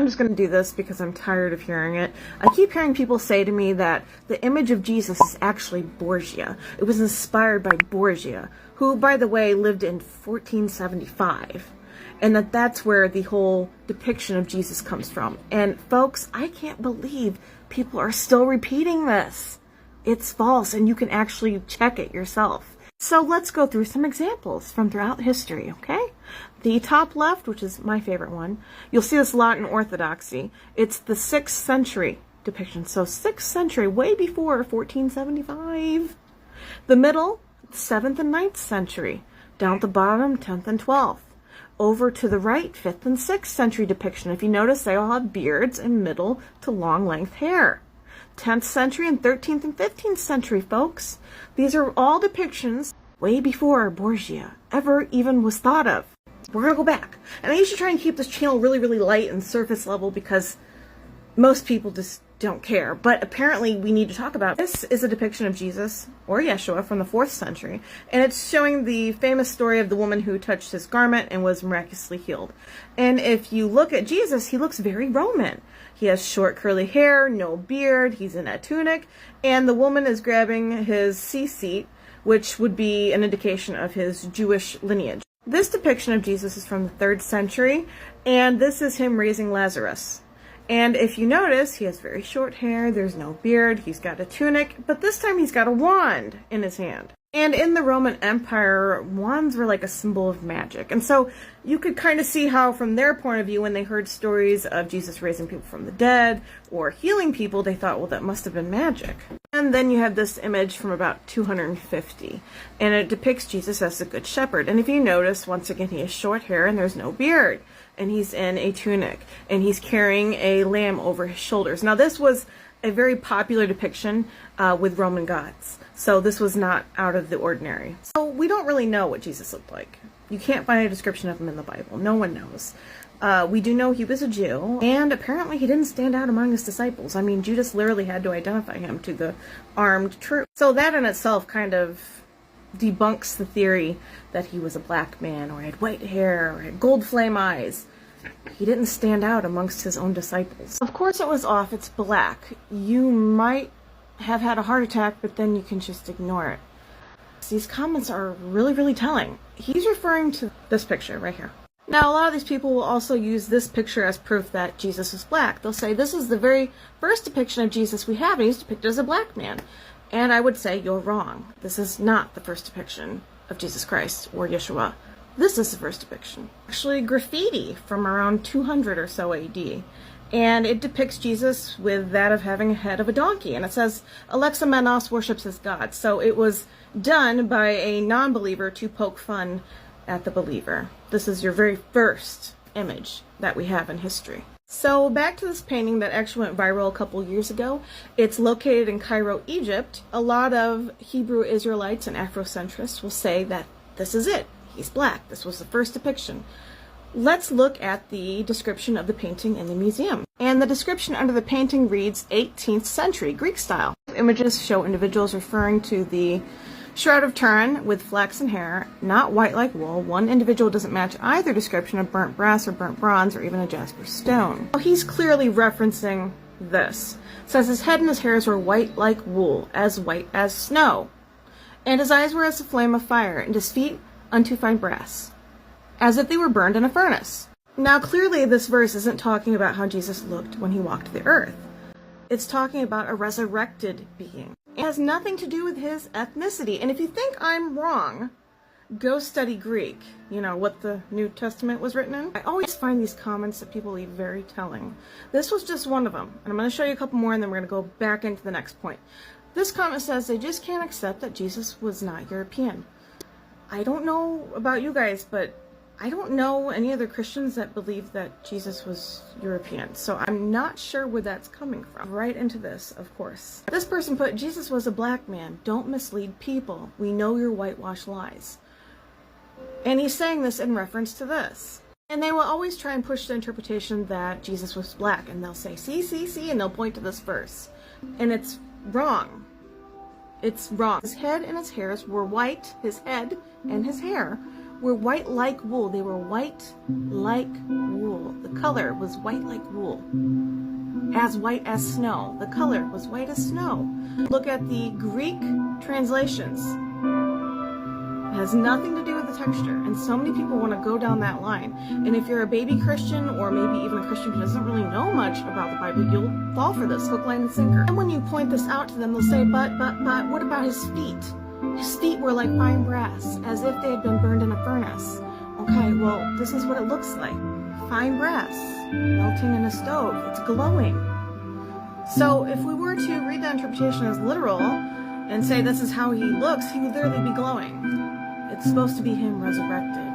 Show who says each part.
Speaker 1: just going to do this because I'm tired of hearing it. I keep hearing people say to me that the image of Jesus is actually Borgia. It was inspired by Borgia, who, by the way, lived in 1475. And that's where the whole depiction of Jesus comes from. And folks, I can't believe people are still repeating this. It's false, and you can actually check it yourself. So let's go through some examples from throughout history, okay? The top left, which is my favorite one, you'll see this a lot in Orthodoxy. It's the 6th century depiction. So 6th century, way before 1475. The middle, 7th and 9th century. Down at the bottom, 10th and 12th. Over to the right, 5th and 6th century depiction. If you notice, they all have beards and middle to long length hair. 10th century and 13th and 15th century, folks. These are all depictions way before Borgia ever even was thought of. We're going to go back. And I usually try and keep this channel really, really light and surface level because most people just don't care. But apparently we need to talk about it. This is a depiction of Jesus, or Yeshua, from the 4th century. And it's showing the famous story of the woman who touched his garment and was miraculously healed. And if you look at Jesus, he looks very Roman. He has short curly hair, no beard, he's in a tunic, and the woman is grabbing his seat, which would be an indication of his Jewish lineage. This depiction of Jesus is from the 3rd century, and this is him raising Lazarus. And if you notice, he has very short hair, there's no beard, he's got a tunic, but this time he's got a wand in his hand. And in the Roman Empire, wands were like a symbol of magic. And so you could kind of see how, from their point of view, when they heard stories of Jesus raising people from the dead or healing people, they thought, well, that must have been magic. And then you have this image from about 250, and it depicts Jesus as the Good Shepherd. And if you notice, once again, he has short hair and there's no beard, and he's in a tunic, and he's carrying a lamb over his shoulders. Now, this was a very popular depiction with Roman gods. So this was not out of the ordinary. So we don't really know what Jesus looked like. You can't find a description of him in the Bible. No one knows. We do know he was a Jew, and apparently he didn't stand out among his disciples. I mean, Judas literally had to identify him to the armed troop. So that in itself kind of debunks the theory that he was a black man, or had white hair, or had gold flame eyes. He didn't stand out amongst his own disciples. Of course it was off, it's black. You might have had a heart attack, but then you can just ignore it. These comments are really, really telling. He's referring to this picture right here. Now, a lot of these people will also use this picture as proof that Jesus is black. They'll say, this is the very first depiction of Jesus we have, and he's depicted as a black man. And I would say, you're wrong. This is not the first depiction of Jesus Christ, or Yeshua. This is the first depiction. Actually, graffiti from around 200 or so AD. And it depicts Jesus with that of having a head of a donkey. And it says, Alexamenos worships his God. So it was done by a non-believer to poke fun at the believer. This is your very first image that we have in history. So back to this painting that actually went viral a couple years ago. It's located in Cairo, Egypt. A lot of Hebrew Israelites and Afrocentrists will say that this is it. He's black. This was the first depiction. Let's look at the description of the painting in the museum. And the description under the painting reads 18th century Greek style. Images show individuals referring to the Shroud of Turin with flaxen hair, not white like wool. One individual doesn't match either description of burnt brass or burnt bronze or even a jasper stone. Well, he's clearly referencing this. It says his head and his hairs were white like wool, as white as snow. And his eyes were as a flame of fire, and his feet unto fine brass, as if they were burned in a furnace. Now, clearly this verse isn't talking about how Jesus looked when he walked the earth. It's talking about a resurrected being. It has nothing to do with his ethnicity. And if you think I'm wrong, go study Greek. You know, what the New Testament was written in. I always find these comments that people leave very telling. This was just one of them. And I'm going to show you a couple more, and then we're going to go back into the next point. This comment says they just can't accept that Jesus was not European. I don't know about you guys, but I don't know any other Christians that believe that Jesus was European, so I'm not sure where that's coming from. Right into this, of course. This person put, Jesus was a black man. Don't mislead people. We know your whitewash lies. And he's saying this in reference to this. And they will always try and push the interpretation that Jesus was black, and they'll say, see, and they'll point to this verse. And it's wrong. It's wrong. His head and his hairs were white. His head and his hair were white like wool. They were white like wool. The color was white like wool. As white as snow. The color was white as snow. Look at the Greek translations. It has nothing to do with the texture. And so many people want to go down that line. And if you're a baby Christian, or maybe even a Christian who doesn't really know much about the Bible, you'll fall for this hook, line, and sinker. And when you point this out to them, they'll say, but, what about his feet? His feet were like fine brass, as if they had been burned in a furnace. Okay, well, this is what it looks like. Fine brass, melting in a stove. It's glowing. So if we were to read that interpretation as literal and say this is how he looks, he would literally be glowing. It's supposed to be him resurrected.